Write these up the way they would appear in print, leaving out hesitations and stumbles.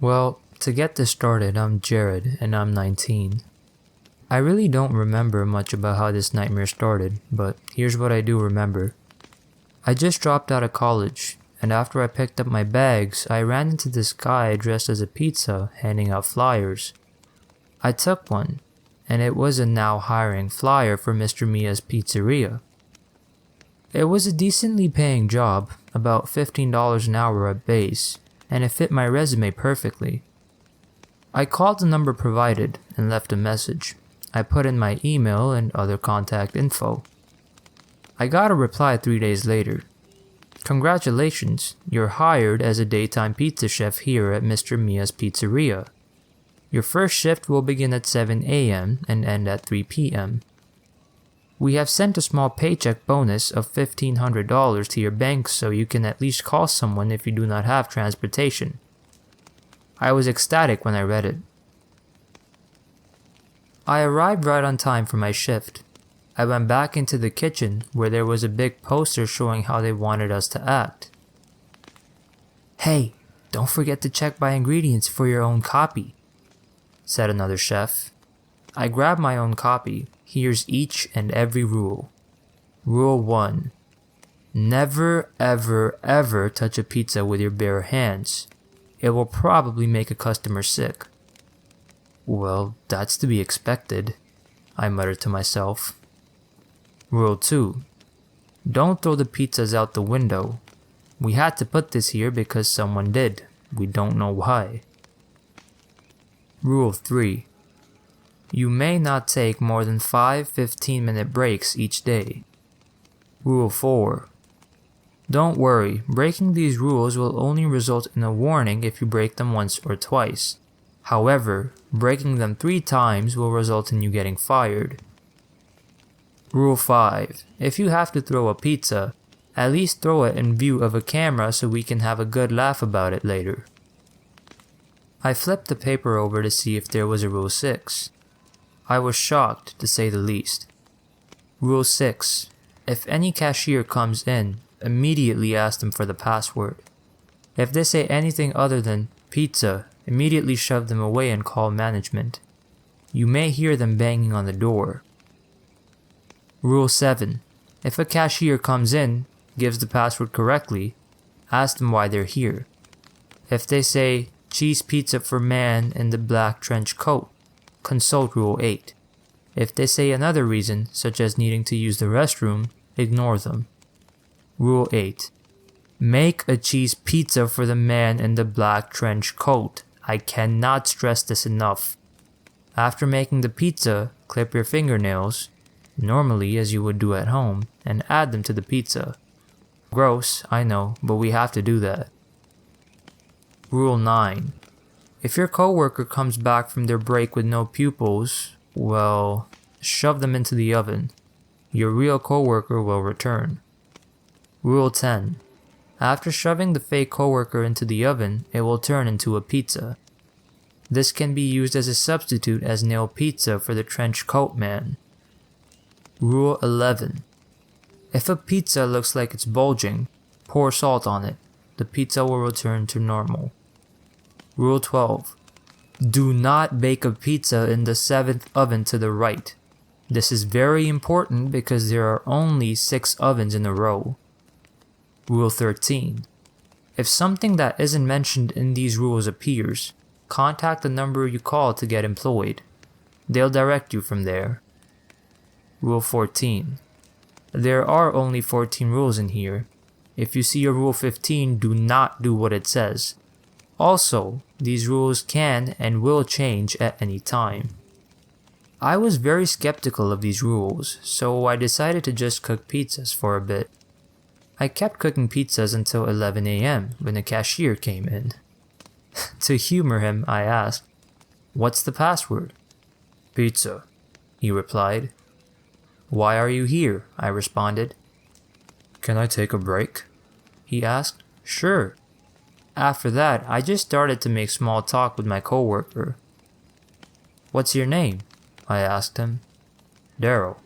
Well, to get this started, I'm Jared and I'm 19. I really don't remember much about how this nightmare started, but here's what I do remember. I just dropped out of college, and after I picked up my bags, I ran into this guy dressed as a pizza handing out flyers. I took one, and it was a now hiring flyer for Mr. Mia's Pizzeria. It was a decently paying job, about $15 an hour at base, and it fit my resume perfectly. I called the number provided and left a message. I put in my email and other contact info. I got a reply 3 days later. Congratulations, you're hired as a daytime pizza chef here at Mr. Mia's Pizzeria. Your first shift will begin at 7 a.m. and end at 3 p.m. We have sent a small paycheck bonus of $1,500 to your bank so you can at least call someone if you do not have transportation. I was ecstatic when I read it. I arrived right on time for my shift. I went back into the kitchen where there was a big poster showing how they wanted us to act. "Hey, don't forget to check by ingredients for your own copy," said another chef. I grabbed my own copy. Here's each and every rule. Rule 1. Never ever ever touch a pizza with your bare hands. It will probably make a customer sick. Well, that's to be expected, I muttered to myself. Rule 2. Don't throw the pizzas out the window. We had to put this here because someone did. We don't know why. Rule 3. You may not take more than 5 15-minute breaks each day. Rule 4. Don't worry, breaking these rules will only result in a warning if you break them once or twice. However, breaking them 3 times will result in you getting fired. Rule 5. If you have to throw a pizza, at least throw it in view of a camera so we can have a good laugh about it later. I flipped the paper over to see if there was a Rule 6. I was shocked, to say the least. Rule 6. If any cashier comes in, immediately ask them for the password. If they say anything other than pizza, immediately shove them away and call management. You may hear them banging on the door. Rule 7. If a cashier comes in, gives the password correctly, ask them why they're here. If they say, cheese pizza for man in the black trench coat, consult Rule 8. If they say another reason, such as needing to use the restroom, ignore them. Rule 8. Make a cheese pizza for the man in the black trench coat. I cannot stress this enough. After making the pizza, clip your fingernails, normally as you would do at home, and add them to the pizza. Gross, I know, but we have to do that. Rule 9. If your coworker comes back from their break with no pupils, well, shove them into the oven. Your real coworker will return. Rule 10. After shoving the fake coworker into the oven, it will turn into a pizza. This can be used as a substitute as nail pizza for the trench coat man. Rule 11. If a pizza looks like it's bulging, pour salt on it. The pizza will return to normal. Rule 12. Do not bake a pizza in the 7th oven to the right. This is very important because there are only 6 ovens in a row. Rule 13. If something that isn't mentioned in these rules appears, contact the number you called to get employed. They'll direct you from there. Rule 14. There are only 14 rules in here. If you see a Rule 15, do not do what it says. Also, these rules can and will change at any time. I was very skeptical of these rules, so I decided to just cook pizzas for a bit. I kept cooking pizzas until 11 a.m. when the cashier came in. To humor him, I asked, "What's the password?" "Pizza," he replied. "Why are you here?" I responded. "Can I take a break?" he asked. "Sure." After that, I just started to make small talk with my coworker. "What's your name?" I asked him. "Daryl."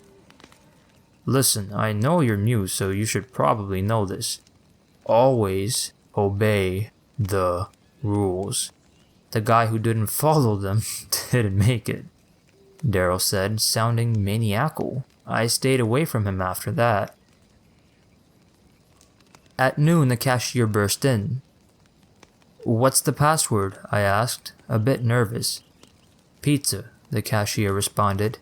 "Listen, I know you're new, so you should probably know this. Always obey the rules. The guy who didn't follow them didn't make it, Daryl said, sounding maniacal. I stayed away from him after that. At noon, the cashier burst in. "What's the password?" I asked, a bit nervous. "Pizza," the cashier responded.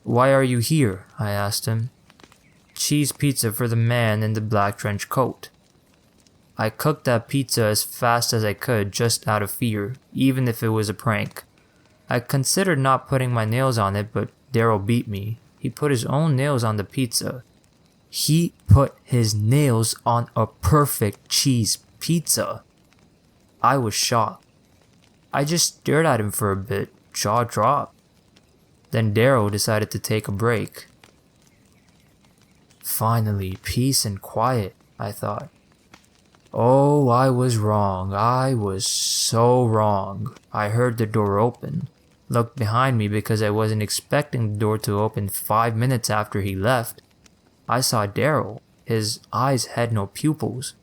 "Why are you here?" I asked him. "Cheese pizza for the man in the black trench coat." I cooked that pizza as fast as I could just out of fear, even if it was a prank. I considered not putting my nails on it, but Daryl beat me. He put his own nails on the pizza. He put his nails on a perfect cheese pizza. I was shocked. I just stared at him for a bit, jaw dropped. Then Daryl decided to take a break. Finally, peace and quiet, I thought. Oh, I was wrong. I was so wrong. I heard the door open. Looked behind me because I wasn't expecting the door to open 5 minutes after he left. I saw Daryl. His eyes had no pupils.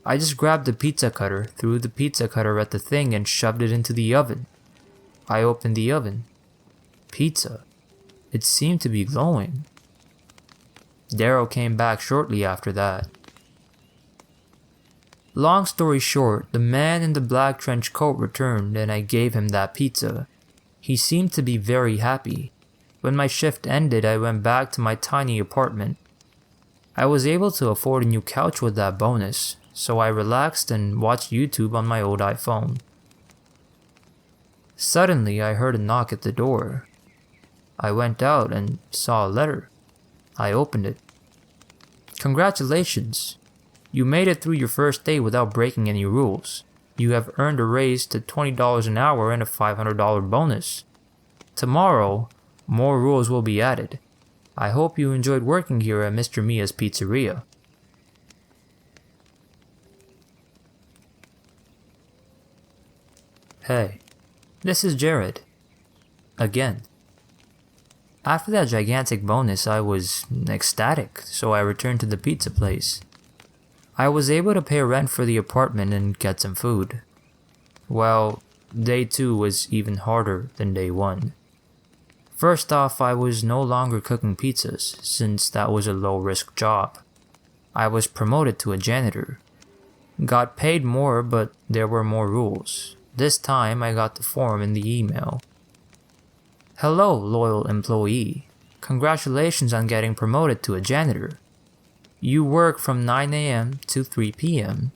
I just grabbed the pizza cutter, threw the pizza cutter at the thing, and shoved it into the oven. I opened the oven. Pizza. It seemed to be glowing. Daryl came back shortly after that. Long story short, the man in the black trench coat returned and I gave him that pizza. He seemed to be very happy. When my shift ended, I went back to my tiny apartment. I was able to afford a new couch with that bonus, so I relaxed and watched YouTube on my old iPhone. Suddenly, I heard a knock at the door. I went out and saw a letter. I opened it. "Congratulations! You made it through your first day without breaking any rules. You have earned a raise to $20 an hour and a $500 bonus. Tomorrow, more rules will be added. I hope you enjoyed working here at Mr. Mia's Pizzeria." Hey, this is Jared. Again. After that gigantic bonus, I was ecstatic, so I returned to the pizza place. I was able to pay rent for the apartment and get some food. Well, day 2 was even harder than day 1. First off, I was no longer cooking pizzas, since that was a low-risk job. I was promoted to a janitor. Got paid more, but there were more rules. This time, I got the form in the email. "Hello, loyal employee. Congratulations on getting promoted to a janitor. You work from 9 a.m. to 3 p.m.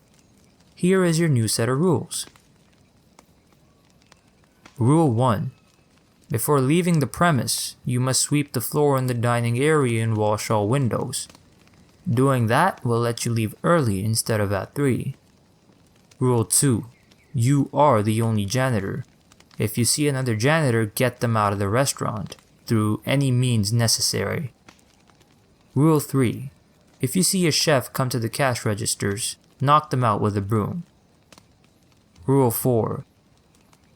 Here is your new set of rules. Rule 1. Before leaving the premise, you must sweep the floor in the dining area and wash all windows. Doing that will let you leave early instead of at 3. Rule 2. You are the only janitor. If you see another janitor, get them out of the restaurant, through any means necessary. Rule 3. If you see a chef come to the cash registers, knock them out with a broom. Rule 4.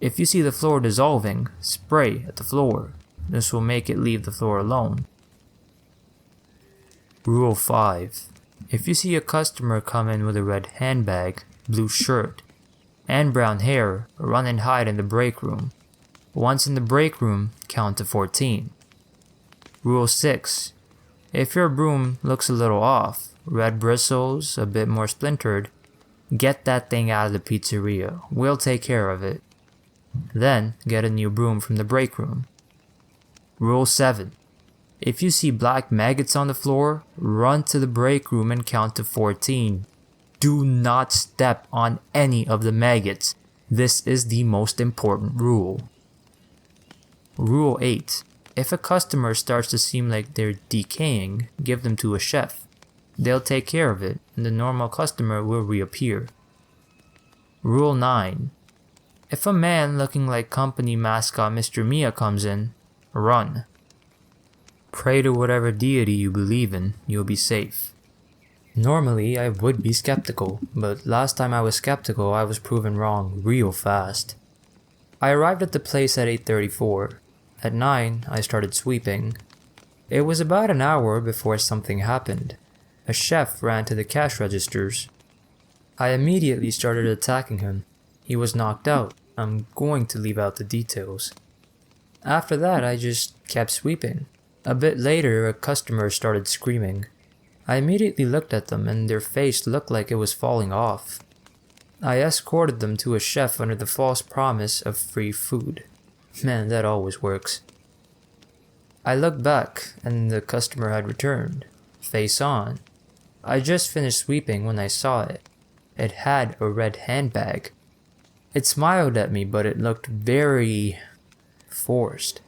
If you see the floor dissolving, spray at the floor. This will make it leave the floor alone. Rule 5. If you see a customer come in with a red handbag, blue shirt, and brown hair, run and hide in the break room. Once in the break room, count to 14. Rule 6. If your broom looks a little off, red bristles, a bit more splintered, get that thing out of the pizzeria. We'll take care of it. Then, get a new broom from the break room. Rule 7. If you see black maggots on the floor, run to the break room and count to 14. Do not step on any of the maggots. This is the most important rule. Rule 8. If a customer starts to seem like they're decaying, give them to a chef. They'll take care of it, and the normal customer will reappear. Rule 9. If a man looking like company mascot Mr. Mia comes in, run. Pray to whatever deity you believe in, you'll be safe. Normally, I would be skeptical, but last time I was skeptical, I was proven wrong real fast. I arrived at the place at 8:34. At 9, I started sweeping. It was about an hour before something happened. A chef ran to the cash registers. I immediately started attacking him. He was knocked out. I'm going to leave out the details. After that, I just kept sweeping. A bit later, a customer started screaming. I immediately looked at them and their face looked like it was falling off. I escorted them to a chef under the false promise of free food. Man, that always works. I looked back and the customer had returned, face on. I just finished sweeping when I saw it. It had a red handbag. It smiled at me, but it looked very forced.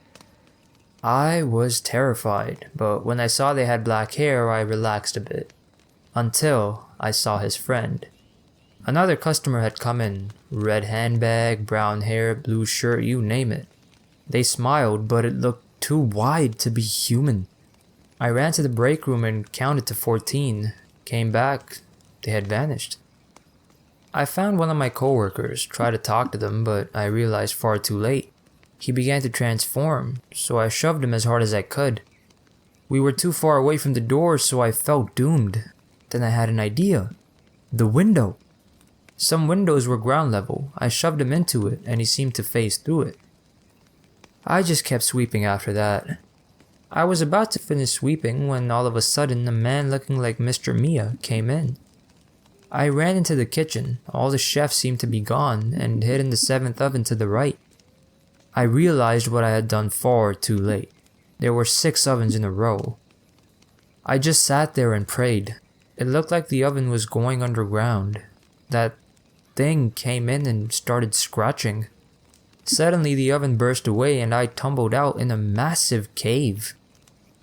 I was terrified, but when I saw they had black hair, I relaxed a bit. Until I saw his friend. Another customer had come in. Red handbag, brown hair, blue shirt, you name it. They smiled, but it looked too wide to be human. I ran to the break room and counted to 14. Came back, they had vanished. I found one of my coworkers, tried to talk to them, but I realized far too late. He began to transform, so I shoved him as hard as I could. We were too far away from the door, so I felt doomed. Then I had an idea. The window. Some windows were ground level. I shoved him into it, and he seemed to phase through it. I just kept sweeping after that. I was about to finish sweeping when all of a sudden a man looking like Mr. Mia came in. I ran into the kitchen. All the chefs seemed to be gone and hid in the 7th oven to the right. I realized what I had done far too late. There were 6 ovens in a row. I just sat there and prayed. It looked like the oven was going underground. That thing came in and started scratching. Suddenly the oven burst away and I tumbled out in a massive cave.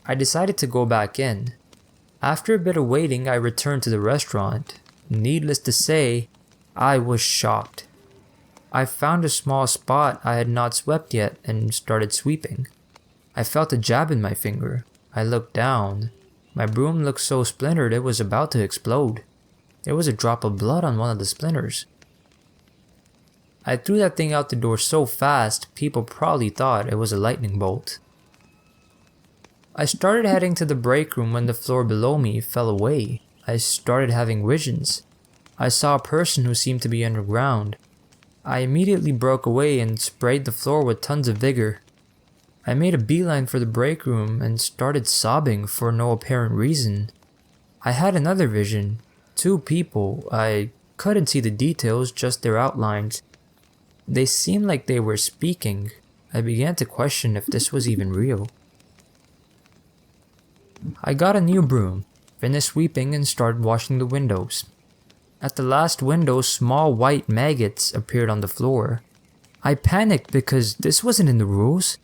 I decided to go back in. After a bit of waiting, I returned to the restaurant. Needless to say, I was shocked. I found a small spot I had not swept yet and started sweeping. I felt a jab in my finger. I looked down. My broom looked so splintered it was about to explode. There was a drop of blood on one of the splinters. I threw that thing out the door so fast, people probably thought it was a lightning bolt. I started heading to the break room when the floor below me fell away. I started having visions. I saw a person who seemed to be underground. I immediately broke away and sprayed the floor with tons of vigor. I made a beeline for the break room and started sobbing for no apparent reason. I had another vision. 2 people. I couldn't see the details, just their outlines. They seemed like they were speaking. I began to question if this was even real. I got a new broom, finished sweeping and started washing the windows. At the last window, small white maggots appeared on the floor. I panicked because this wasn't in the rules.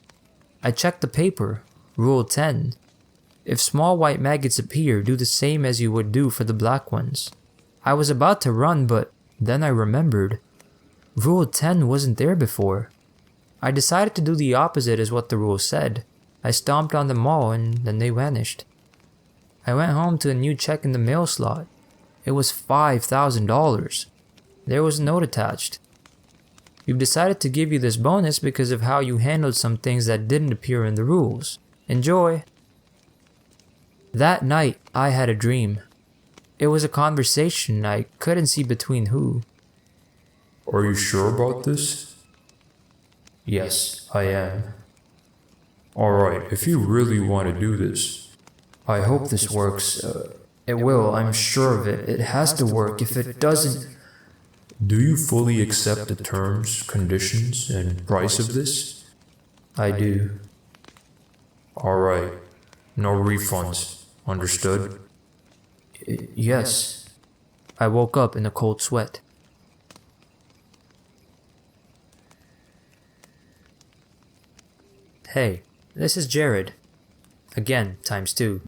I checked the paper. Rule 10. If small white maggots appear, do the same as you would do for the black ones. I was about to run, but then I remembered. Rule 10 wasn't there before. I decided to do the opposite as what the rule said. I stomped on them all and then they vanished. I went home to a new check in the mail slot. It was $5,000. There was a note attached. We've decided to give you this bonus because of how you handled some things that didn't appear in the rules. Enjoy! That night, I had a dream. It was a conversation. I couldn't see between who. Are you sure about this? Yes, I am. Alright, if you really want to do this. I hope this works. It will, I'm sure of it. It has to work. If it doesn't... Do you fully accept the terms, conditions, and price of this? I do. Alright. No refunds. Understood? Yes. I woke up in a cold sweat. Hey, this is Jared. Again, times 2.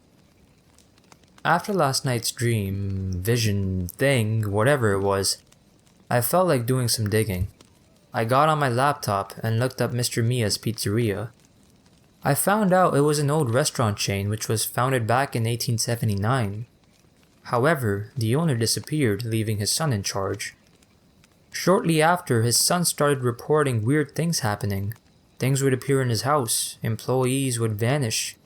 After last night's dream, vision, thing, whatever it was, I felt like doing some digging. I got on my laptop and looked up Mr. Mia's pizzeria. I found out it was an old restaurant chain which was founded back in 1879. However, the owner disappeared, leaving his son in charge. Shortly after, his son started reporting weird things happening. Things would appear in his house, employees would vanish.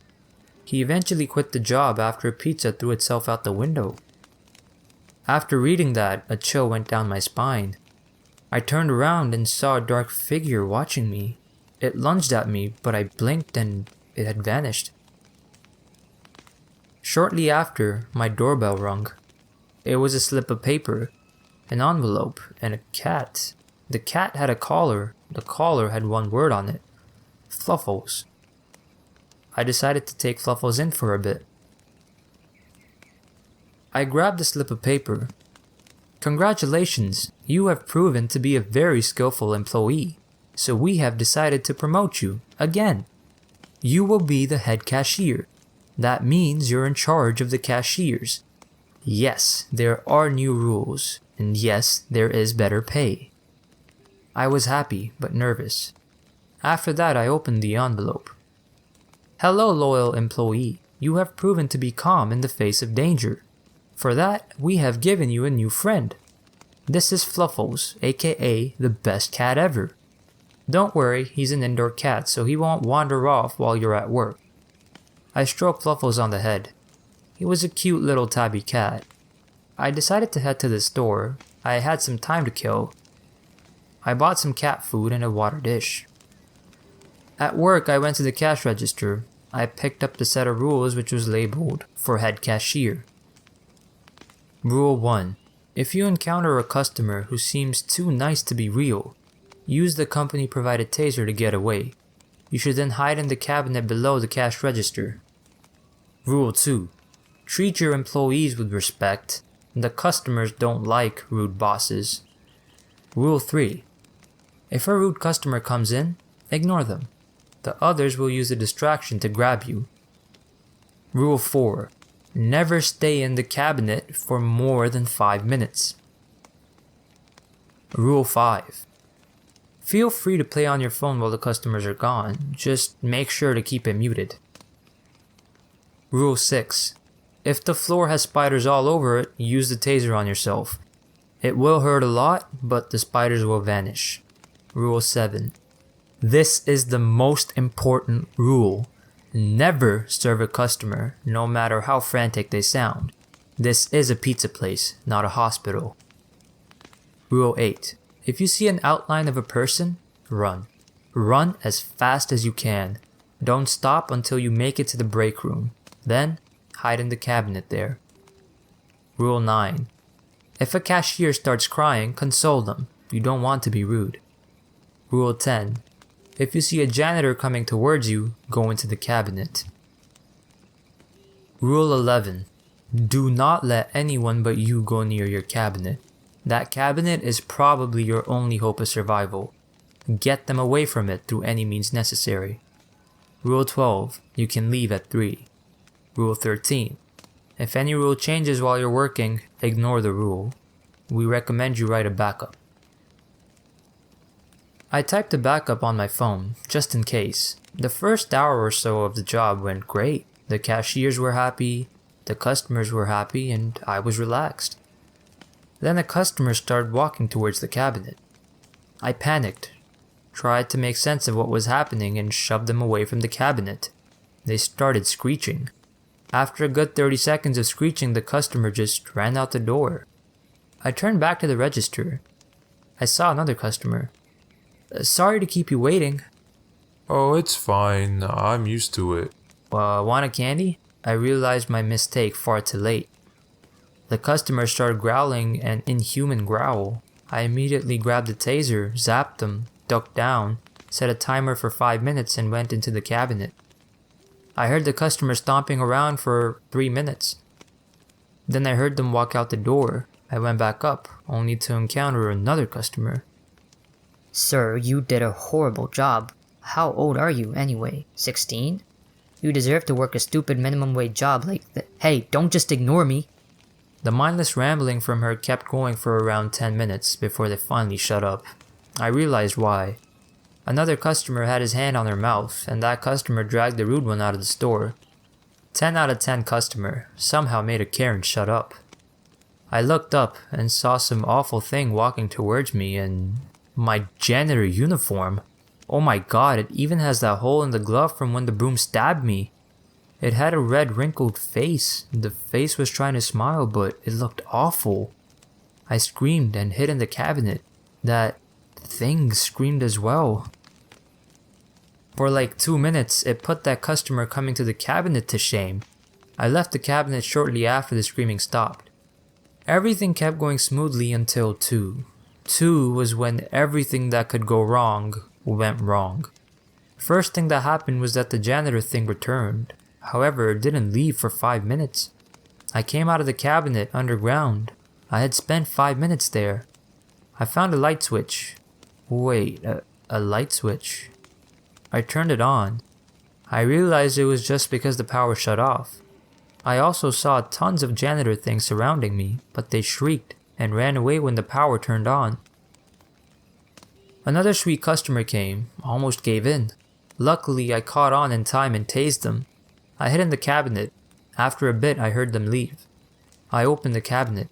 He eventually quit the job after a pizza threw itself out the window. After reading that, a chill went down my spine. I turned around and saw a dark figure watching me. It lunged at me, but I blinked and it had vanished. Shortly after, my doorbell rung. It was a slip of paper, an envelope, and a cat. The cat had a collar. The collar had one word on it. Fluffles. I decided to take Fluffles in for a bit. I grabbed the slip of paper. Congratulations, you have proven to be a very skillful employee, so we have decided to promote you, again. You will be the head cashier. That means you're in charge of the cashiers. Yes, there are new rules, and yes, there is better pay. I was happy, but nervous. After that, I opened the envelope. Hello, loyal employee. You have proven to be calm in the face of danger. For that, we have given you a new friend. This is Fluffles, aka the best cat ever. Don't worry, he's an indoor cat, so he won't wander off while you're at work. I stroked Fluffles on the head. He was a cute little tabby cat. I decided to head to the store. I had some time to kill. I bought some cat food and a water dish. At work, I went to the cash register. I picked up the set of rules which was labeled for head cashier. Rule 1. If you encounter a customer who seems too nice to be real, use the company-provided taser to get away. You should then hide in the cabinet below the cash register. Rule 2. Treat your employees with respect. The customers don't like rude bosses. Rule 3. If a rude customer comes in, ignore them. The others will use a distraction to grab you. Rule 4. Never stay in the cabinet for more than 5 minutes. Rule 5. Feel free to play on your phone while the customers are gone, just make sure to keep it muted. Rule 6. If the floor has spiders all over it, use the taser on yourself. It will hurt a lot, but the spiders will vanish. Rule 7. This is the most important rule. Never serve a customer, no matter how frantic they sound. This is a pizza place, not a hospital. Rule 8. If you see an outline of a person, run. Run as fast as you can. Don't stop until you make it to the break room. Then, hide in the cabinet there. Rule 9. If a cashier starts crying, console them. You don't want to be rude. Rule 10. If you see a janitor coming towards you, go into the cabinet. Rule 11. Do not let anyone but you go near your cabinet. That cabinet is probably your only hope of survival. Get them away from it through any means necessary. Rule 12. You can leave at 3. Rule 13. If any rule changes while you're working, ignore the rule. We recommend you write a backup. I typed a backup on my phone, just in case. The first hour or so of the job went great. The cashiers were happy, the customers were happy, and I was relaxed. Then a customer started walking towards the cabinet. I panicked, tried to make sense of what was happening, and shoved them away from the cabinet. They started screeching. After a good 30 seconds of screeching, the customer just ran out the door. I turned back to the register. I saw another customer. Sorry to keep you waiting. Oh, it's fine. I'm used to it. Want a candy? I realized my mistake far too late. The customer started growling an inhuman growl. I immediately grabbed the taser, zapped them, ducked down, set a timer for 5 minutes, and went into the cabinet. I heard the customer stomping around for 3 minutes. Then I heard them walk out the door. I went back up, only to encounter another customer. Sir, you did a horrible job. How old are you, anyway? 16? You deserve to work a stupid minimum wage job like that. Hey, don't just ignore me. The mindless rambling from her kept going for around 10 minutes before they finally shut up. I realized why. Another customer had his hand on her mouth, and that customer dragged the rude one out of the store. 10 out of 10 customer somehow made a Karen shut up. I looked up and saw some awful thing walking towards me, and my janitor uniform. Oh my god, it even has that hole in the glove from when the broom stabbed me. It had a red wrinkled face. The face was trying to smile, but it looked awful. I screamed and hid in the cabinet. That thing screamed as well. For like 2 minutes, it put that customer coming to the cabinet to shame. I left the cabinet shortly after the screaming stopped. Everything kept going smoothly until 2. 2 was when everything that could go wrong went wrong. First thing that happened was that the janitor thing returned. However, it didn't leave for 5 minutes. I came out of the cabinet underground. I had spent 5 minutes there. I found a light switch. Wait, a light switch? I turned it on. I realized it was just because the power shut off. I also saw tons of janitor things surrounding me, but they shrieked and ran away when the power turned on. Another sweet customer came, almost gave in. Luckily, I caught on in time and tased them. I hid in the cabinet. After a bit, I heard them leave. I opened the cabinet.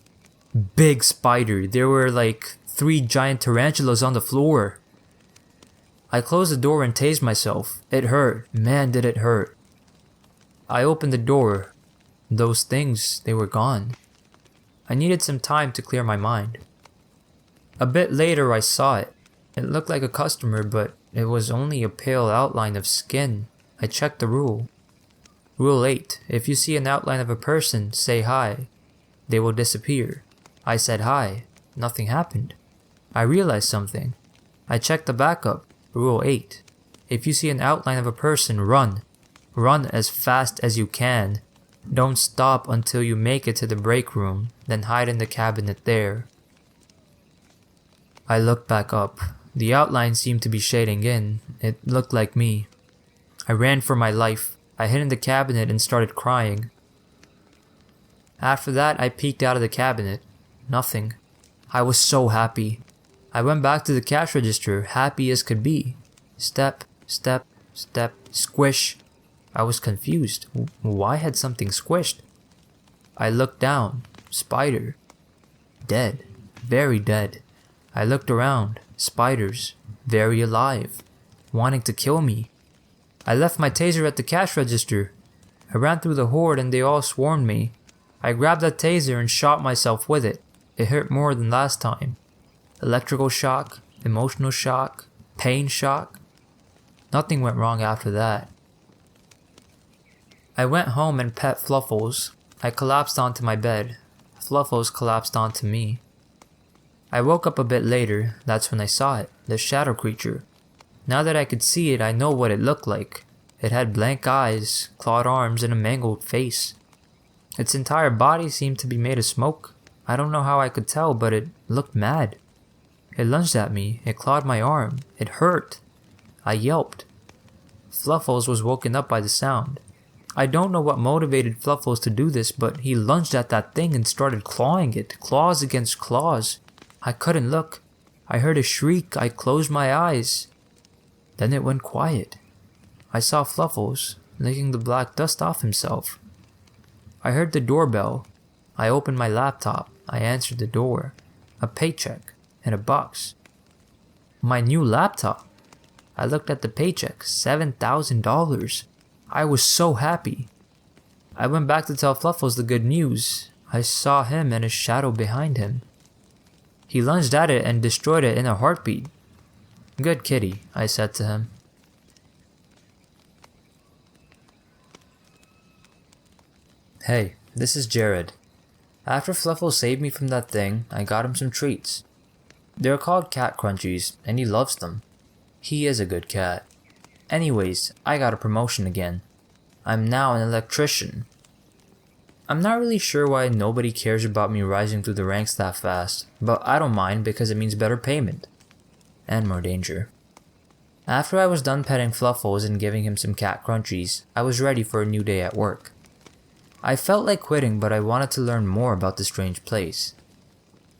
Big spider. There were like 3 giant tarantulas on the floor. I closed the door and tased myself. It hurt. Man, did it hurt. I opened the door. Those things, they were gone. I needed some time to clear my mind. A bit later, I saw it. It looked like a customer, but it was only a pale outline of skin. I checked the rule. Rule 8. If you see an outline of a person, say hi. They will disappear. I said hi. Nothing happened. I realized something. I checked the backup. Rule 8. If you see an outline of a person, run. Run as fast as you can. Don't stop until you make it to the break room, then hide in the cabinet there. I looked back up. The outline seemed to be shading in. It looked like me. I ran for my life. I hid in the cabinet and started crying. After that, I peeked out of the cabinet. Nothing. I was so happy. I went back to the cash register, happy as could be. Step, step, step, squish. I was confused. Why had something squished? I looked down. Spider. Dead. Very dead. I looked around. Spiders. Very alive. Wanting to kill me. I left my taser at the cash register. I ran through the horde and they all swarmed me. I grabbed that taser and shot myself with it. It hurt more than last time. Electrical shock, emotional shock, pain shock. Nothing went wrong after that. I went home and pet Fluffles. I collapsed onto my bed. Fluffles collapsed onto me. I woke up a bit later. That's when I saw it, the shadow creature. Now that I could see it, I know what it looked like. It had blank eyes, clawed arms, and a mangled face. Its entire body seemed to be made of smoke. I don't know how I could tell, but it looked mad. It lunged at me. It clawed my arm. It hurt. I yelped. Fluffles was woken up by the sound. I don't know what motivated Fluffles to do this, but he lunged at that thing and started clawing it, claws against claws. I couldn't look. I heard a shriek. I closed my eyes. Then it went quiet. I saw Fluffles licking the black dust off himself. I heard the doorbell. I opened my laptop. I answered the door. A paycheck and a box. My new laptop. I looked at the paycheck. $7,000. I was so happy. I went back to tell Fluffles the good news. I saw him and a shadow behind him. He lunged at it and destroyed it in a heartbeat. Good kitty, I said to him. Hey, this is Jared. After Fluffles saved me from that thing, I got him some treats. They're called cat crunchies, and he loves them. He is a good cat. Anyways, I got a promotion again. I'm now an electrician. I'm not really sure why nobody cares about me rising through the ranks that fast, but I don't mind because it means better payment. And more danger. After I was done petting Fluffles and giving him some cat crunchies, I was ready for a new day at work. I felt like quitting, but I wanted to learn more about the strange place.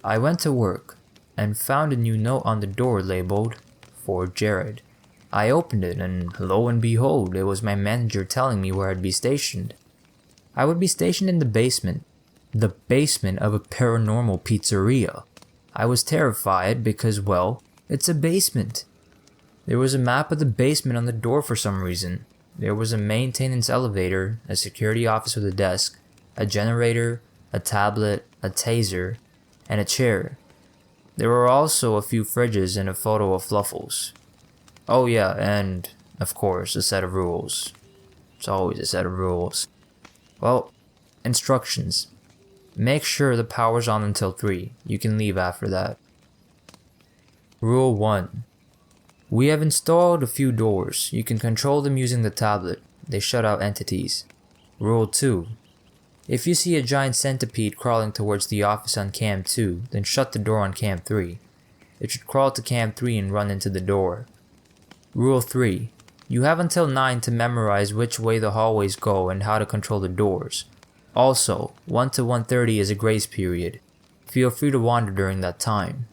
I went to work and found a new note on the door labeled, "For Jared." I opened it and lo and behold, it was my manager telling me where I'd be stationed. I would be stationed in the basement of a paranormal pizzeria. I was terrified because, well, it's a basement. There was a map of the basement on the door for some reason. There was a maintenance elevator, a security office with a desk, a generator, a tablet, a taser, and a chair. There were also a few fridges and a photo of Fluffles. Oh yeah, and, of course, a set of rules. It's always a set of rules. Well, instructions. Make sure the power's on until 3. You can leave after that. Rule 1. We have installed a few doors. You can control them using the tablet. They shut out entities. Rule 2. If you see a giant centipede crawling towards the office on cam 2, then shut the door on cam 3. It should crawl to cam 3 and run into the door. Rule 3. You have until 9 to memorize which way the hallways go and how to control the doors. Also, 1 to 1:30 is a grace period. Feel free to wander during that time.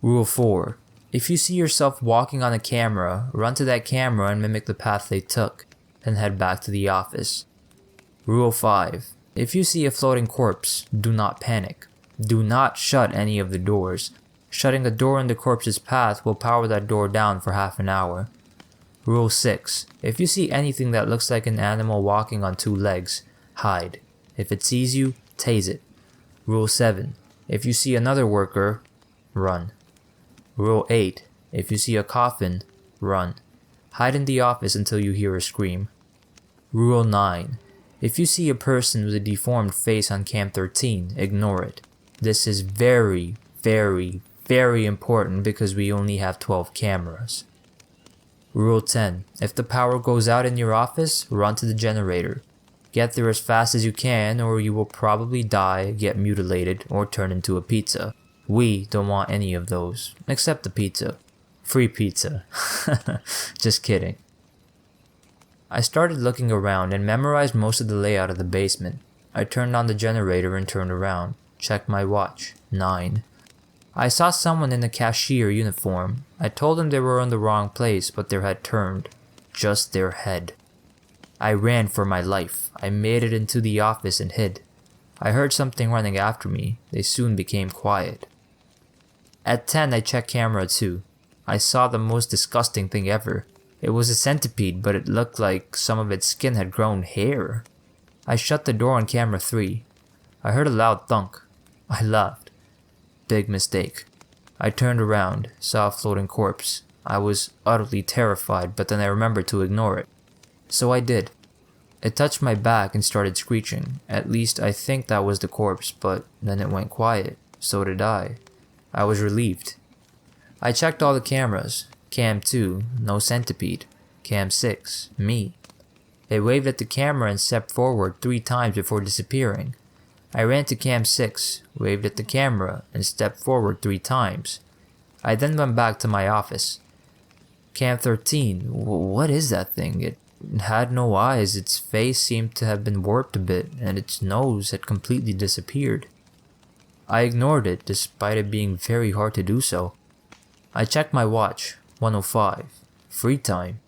Rule 4. If you see yourself walking on a camera, run to that camera and mimic the path they took, then head back to the office. Rule 5. If you see a floating corpse, do not panic. Do not shut any of the doors. Shutting a door in the corpse's path will power that door down for half an hour. Rule 6. If you see anything that looks like an animal walking on 2 legs, hide. If it sees you, tase it. Rule 7. If you see another worker, run. Rule 8. If you see a coffin, run. Hide in the office until you hear a scream. Rule 9. If you see a person with a deformed face on cam 13, ignore it. This is very, very, very important because we only have 12 cameras. Rule 10. If the power goes out in your office, run to the generator. Get there as fast as you can or you will probably die, get mutilated, or turn into a pizza. We don't want any of those, except the pizza. Free pizza. Just kidding. I started looking around and memorized most of the layout of the basement. I turned on the generator and turned around. Checked my watch. 9. I saw someone in a cashier uniform. I told them they were in the wrong place, but their head turned. Just their head. I ran for my life. I made it into the office and hid. I heard something running after me. They soon became quiet. At 10, I checked camera 2. I saw the most disgusting thing ever. It was a centipede, but it looked like some of its skin had grown hair. I shut the door on camera 3. I heard a loud thunk. I laughed. Big mistake. I turned around, saw a floating corpse. I was utterly terrified, but then I remembered to ignore it. So I did. It touched my back and started screeching. At least I think that was the corpse, but then it went quiet. So did I. I was relieved. I checked all the cameras. Cam 2, no centipede. Cam 6, me. It waved at the camera and stepped forward 3 times before disappearing. I ran to Cam 6, waved at the camera, and stepped forward 3 times. I then went back to my office. Cam 13, what is that thing? It had no eyes, its face seemed to have been warped a bit, and its nose had completely disappeared. I ignored it, despite it being very hard to do so. I checked my watch. 1:05. Free time.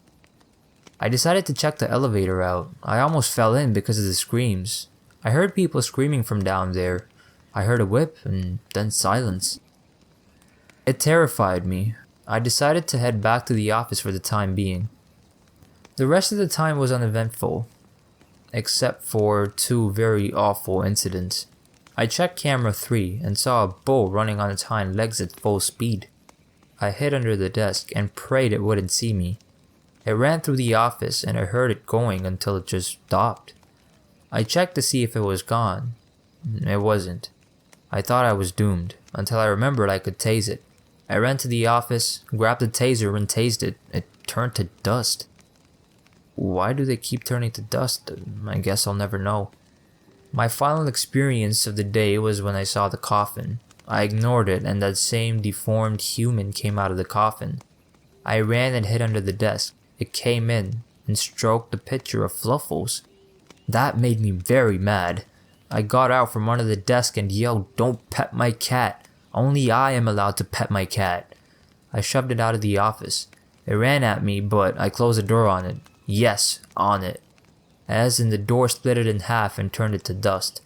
I decided to check the elevator out. I almost fell in because of the screams. I heard people screaming from down there. I heard a whip and then silence. It terrified me. I decided to head back to the office for the time being. The rest of the time was uneventful, except for 2 very awful incidents. I checked camera 3 and saw a bull running on its hind legs at full speed. I hid under the desk and prayed it wouldn't see me. It ran through the office and I heard it going until it just stopped. I checked to see if it was gone. It wasn't. I thought I was doomed until I remembered I could tase it. I ran to the office, grabbed the taser and tased it. It turned to dust. Why do they keep turning to dust? I guess I'll never know. My final experience of the day was when I saw the coffin. I ignored it and that same deformed human came out of the coffin. I ran and hid under the desk. It came in and stroked the picture of Fluffles. That made me very mad. I got out from under the desk and yelled, "Don't pet my cat. Only I am allowed to pet my cat." I shoved it out of the office. It ran at me, but I closed the door on it. Yes, on it. As in the door split it in half and turned it to dust.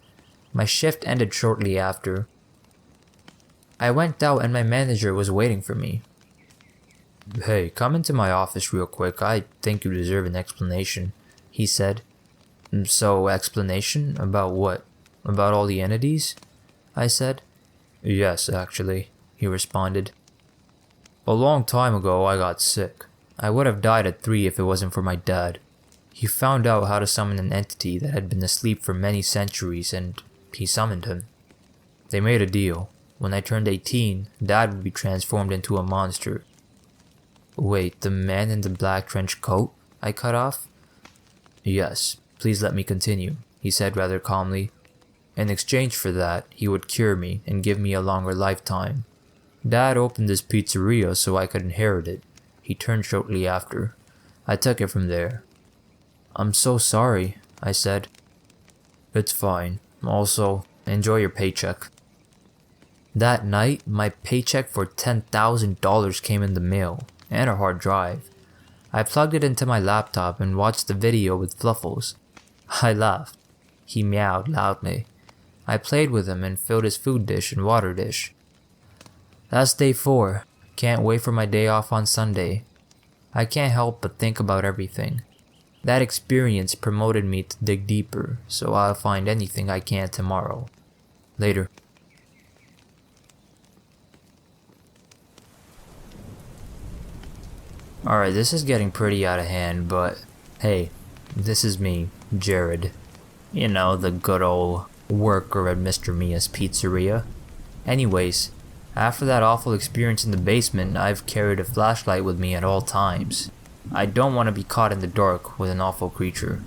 My shift ended shortly after. I went out and my manager was waiting for me. "Hey, come into my office real quick. I think you deserve an explanation," he said. "So, explanation? About what? About all the entities?" I said. Yes, actually, he responded. A long time ago, I got sick. I would have died at 3 if it wasn't for my dad. He found out how to summon an entity that had been asleep for many centuries, and he summoned him. They made a deal. When I turned 18, Dad would be transformed into a monster. Wait, the man in the black trench coat? I cut off. Yes, please let me continue, he said rather calmly. In exchange for that, he would cure me and give me a longer lifetime. Dad opened this pizzeria so I could inherit it. He turned shortly after. I took it from there. I'm so sorry, I said. It's fine. Also, enjoy your paycheck. That night, my paycheck for $10,000 came in the mail, and a hard drive. I plugged it into my laptop and watched the video with Fluffles. I laughed. He meowed loudly. I played with him and filled his food dish and water dish. That's day 4. Can't wait for my day off on Sunday. I can't help but think about everything. That experience promoted me to dig deeper, so I'll find anything I can tomorrow. Later. Alright, this is getting pretty out of hand, but hey, this is me, Jared. You know, the good old worker at Mr. Mia's Pizzeria. Anyways, after that awful experience in the basement, I've carried a flashlight with me at all times. I don't want to be caught in the dark with an awful creature.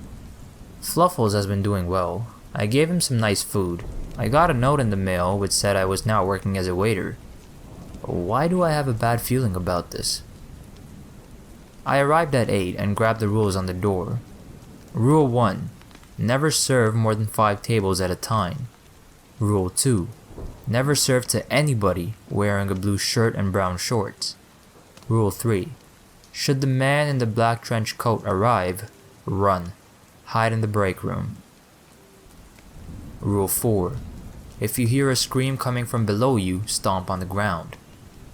Fluffles has been doing well. I gave him some nice food. I got a note in the mail which said I was now working as a waiter. Why do I have a bad feeling about this? I arrived at 8 and grabbed the rules on the door. Rule 1. Never serve more than 5 tables at a time. Rule 2. Never serve to anybody wearing a blue shirt and brown shorts. Rule 3. Should the man in the black trench coat arrive, run. Hide in the break room. Rule 4. If you hear a scream coming from below you, stomp on the ground.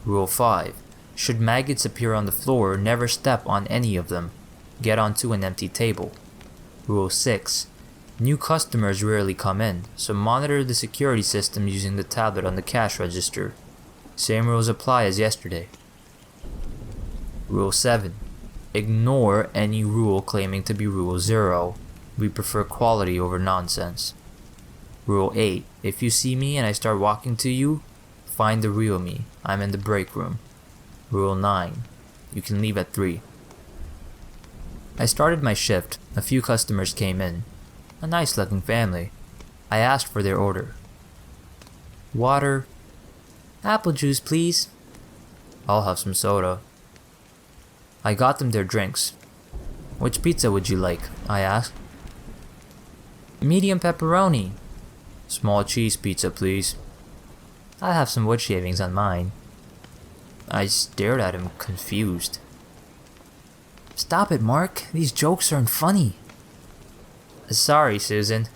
Rule 5. Should maggots appear on the floor, never step on any of them. Get onto an empty table. Rule 6. New customers rarely come in, so monitor the security system using the tablet on the cash register. Same rules apply as yesterday. Rule 7. Ignore any rule claiming to be Rule 0. We prefer quality over nonsense. Rule 8. If you see me and I start walking to you, find the real me. I'm in the break room. Rule 9. You can leave at 3. I started my shift. A few customers came in. A nice looking family. I asked for their order. Water. Apple juice, please. I'll have some soda. I got them their drinks. Which pizza would you like? I asked. Medium pepperoni. Small cheese pizza, please. I'll have some wood shavings on mine. I stared at him, confused. Stop it, Mark. These jokes aren't funny. Sorry, Susan.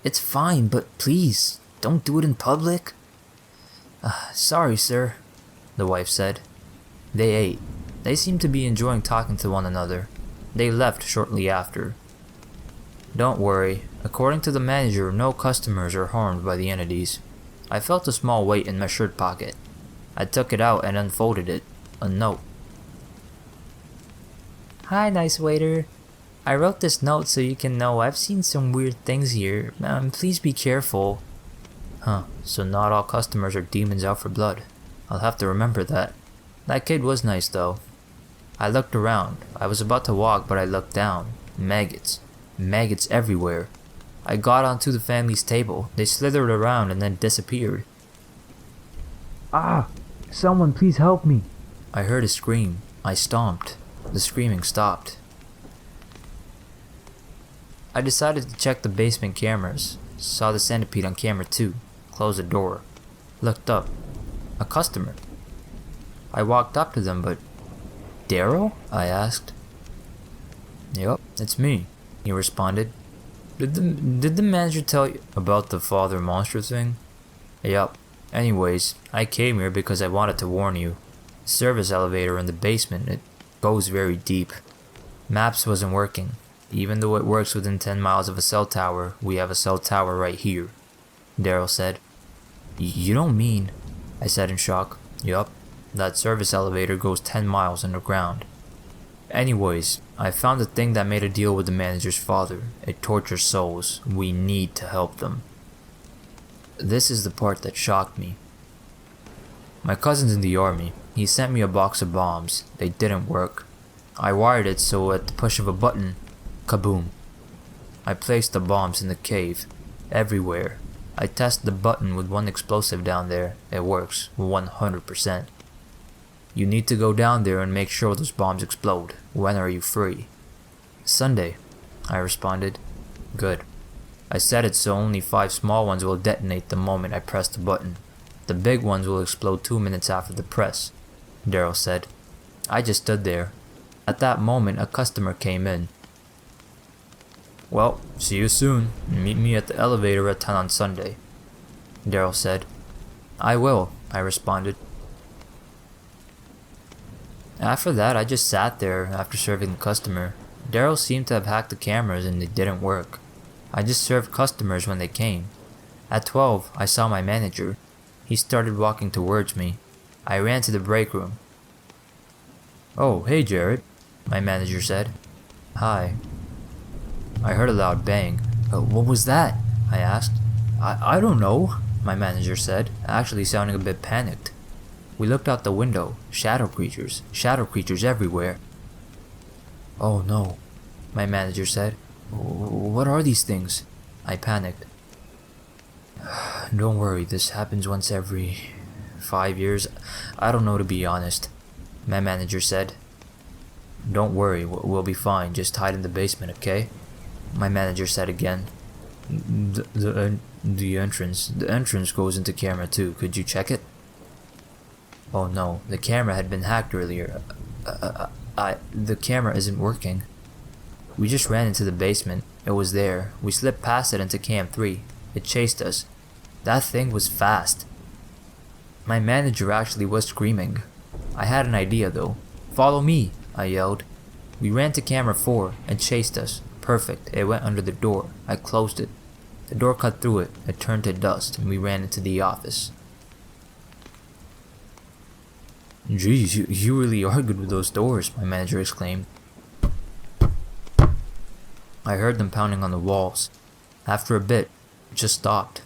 It's fine, but please, don't do it in public. Sorry, sir, the wife said. They ate. They seemed to be enjoying talking to one another. They left shortly after. Don't worry. According to the manager, no customers are harmed by the entities. I felt a small weight in my shirt pocket. I took it out and unfolded it. A note. Hi, nice waiter. I wrote this note so you can know I've seen some weird things here. Please be careful. Huh, so not all customers are demons out for blood. I'll have to remember that. That kid was nice though. I looked around. I was about to walk, but I looked down. Maggots. Maggots everywhere. I got onto the family's table. They slithered around and then disappeared. Ah! Someone please help me! I heard a scream. I stomped. The screaming stopped. I decided to check the basement cameras. Saw the centipede on camera 2. Closed the door. Looked up. A customer. I walked up to them, but... Daryl? I asked. Yup, it's me, he responded. Did the manager tell you about the father monster thing? Yup. Anyways, I came here because I wanted to warn you. Service elevator in the basement, it goes very deep. Maps wasn't working. Even though it works within 10 miles of a cell tower, we have a cell tower right here, Daryl said. You don't mean... I said in shock. Yup, that service elevator goes 10 miles underground. Anyways, I found the thing that made a deal with the manager's father. It tortures souls. We need to help them. This is the part that shocked me. My cousin's in the army. He sent me a box of bombs. They didn't work. I wired it so at the push of a button, kaboom. I placed the bombs in the cave, everywhere. I tested the button with one explosive down there. It works, 100%. You need to go down there and make sure those bombs explode. When are you free? Sunday, I responded. Good. I set it so only 5 small ones will detonate the moment I press the button. The big ones will explode 2 minutes after the press, Daryl said. I just stood there. At that moment, a customer came in. Well, see you soon. Meet me at the elevator at 10 on Sunday, Daryl said. I will, I responded. After that, I just sat there after serving the customer. Daryl seemed to have hacked the cameras and they didn't work. I just served customers when they came. At 12, I saw my manager. He started walking towards me. I ran to the break room. Oh, hey Jared, my manager said. Hi. I heard a loud bang. What was that? I asked. I don't know, my manager said, actually sounding a bit panicked. We looked out the window. Shadow creatures everywhere. Oh no, my manager said. What are these things? I panicked. Don't worry, this happens once every 5 years. I don't know, to be honest, my manager said. Don't worry, we'll be fine. Just hide in the basement, okay? My manager said again. The entrance goes into camera too. Could you check it? Oh no, the camera had been hacked earlier. The camera isn't working. We just ran into the basement. It was there. We slipped past it into Cam 3. It chased us. That thing was fast. My manager actually was screaming. I had an idea though. Follow me, I yelled. We ran to camera 4. It chased us. Perfect. It went under the door. I closed it. The door cut through it. It turned to dust and we ran into the office. Geez, you really are good with those doors, my manager exclaimed. I heard them pounding on the walls. After a bit, it just stopped.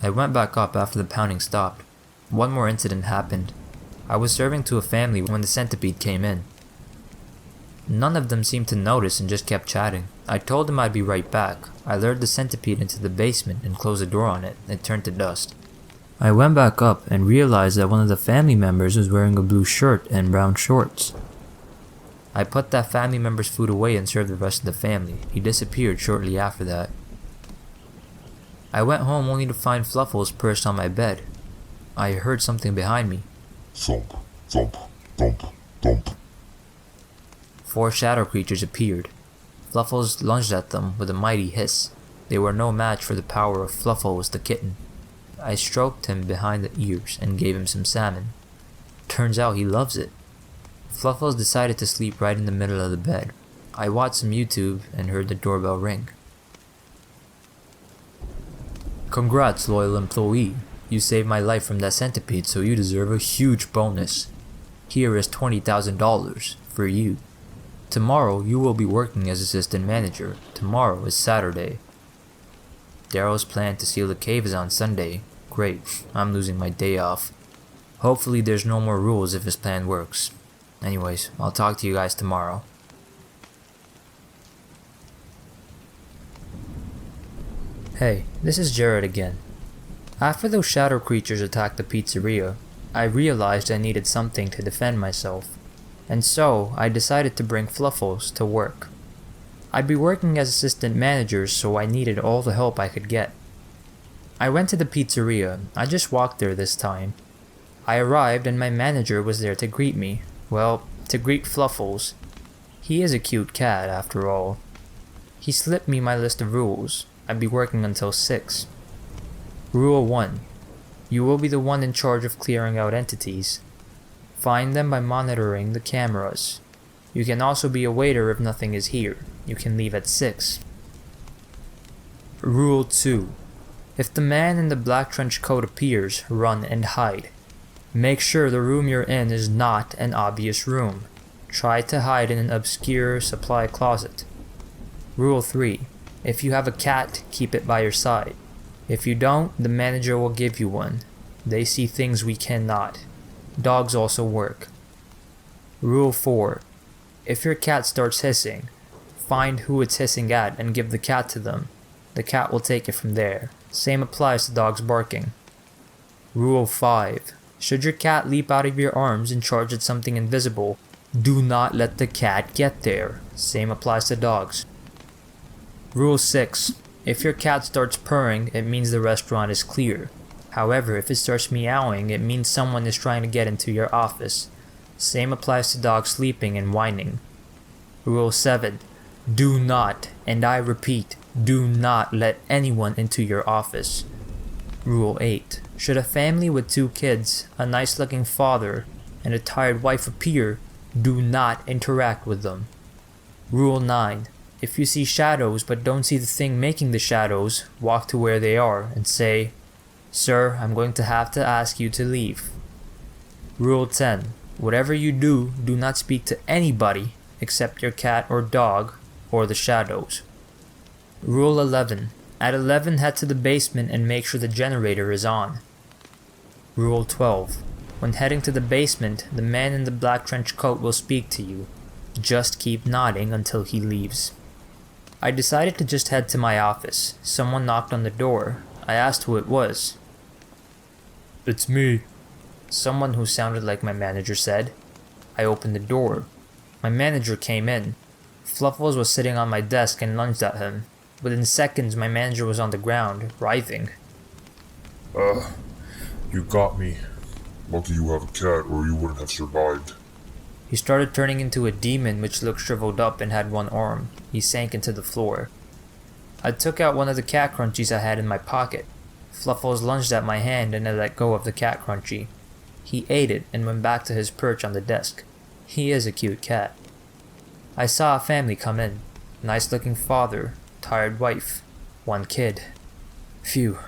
I went back up after the pounding stopped. One more incident happened. I was serving to a family when the centipede came in. None of them seemed to notice and just kept chatting. I told them I'd be right back. I lured the centipede into the basement and closed the door on it. It turned to dust. I went back up and realized that one of the family members was wearing a blue shirt and brown shorts. I put that family member's food away and served the rest of the family. He disappeared shortly after that. I went home only to find Fluffles perched on my bed. I heard something behind me. Thump, thump, thump, thump. 4 shadow creatures appeared. Fluffles lunged at them with a mighty hiss. They were no match for the power of Fluffles the kitten. I stroked him behind the ears and gave him some salmon. Turns out he loves it. Fluffles decided to sleep right in the middle of the bed. I watched some YouTube and heard the doorbell ring. Congrats, loyal employee. You saved my life from that centipede, so you deserve a huge bonus. Here is $20,000 for you. Tomorrow you will be working as assistant manager. Tomorrow is Saturday. Daryl's plan to seal the cave is on Sunday. Great, I'm losing my day off. Hopefully there's no more rules if his plan works. Anyways, I'll talk to you guys tomorrow. Hey, this is Jared again. After those shadow creatures attacked the pizzeria, I realized I needed something to defend myself. And so, I decided to bring Fluffles to work. I'd be working as assistant manager, so I needed all the help I could get. I went to the pizzeria. I just walked there this time. I arrived and my manager was there to greet me. Well, to greet Fluffles. He is a cute cat, after all. He slipped me my list of rules. I'd be working until 6. Rule 1. You will be the one in charge of clearing out entities. Find them by monitoring the cameras. You can also be a waiter if nothing is here. You can leave at 6. Rule 2. If the man in the black trench coat appears, run and hide. Make sure the room you're in is not an obvious room. Try to hide in an obscure supply closet. Rule 3. If you have a cat, keep it by your side. If you don't, the manager will give you one. They see things we cannot. Dogs also work. Rule 4. If your cat starts hissing, find who it's hissing at and give the cat to them. The cat will take it from there. Same applies to dogs barking. Rule 5. Should your cat leap out of your arms and charge at something invisible, do not let the cat get there. Same applies to dogs. Rule 6. If your cat starts purring, it means the restaurant is clear. However, if it starts meowing, it means someone is trying to get into your office. Same applies to dogs sleeping and whining. Rule 7. Do not, and I repeat, do not let anyone into your office. Rule 8. Should a family with 2 kids, a nice looking father, and a tired wife appear, do not interact with them. Rule 9. If you see shadows but don't see the thing making the shadows, walk to where they are and say, "Sir, I'm going to have to ask you to leave." Rule 10. Whatever you do, do not speak to anybody except your cat or dog or the shadows. Rule 11. At 11, head to the basement and make sure the generator is on. Rule 12. When heading to the basement, the man in the black trench coat will speak to you. Just keep nodding until he leaves. I decided to just head to my office. Someone knocked on the door. I asked who it was. It's me. Someone who sounded like my manager said. I opened the door. My manager came in. Fluffles was sitting on my desk and lunged at him. Within seconds, my manager was on the ground, writhing. You got me. Lucky you have a cat or you wouldn't have survived. He started turning into a demon which looked shriveled up and had one arm. He sank into the floor. I took out one of the cat crunchies I had in my pocket. Fluffles lunged at my hand and I let go of the cat crunchie. He ate it and went back to his perch on the desk. He is a cute cat. I saw a family come in. Nice looking father, tired wife, 1 kid. Phew.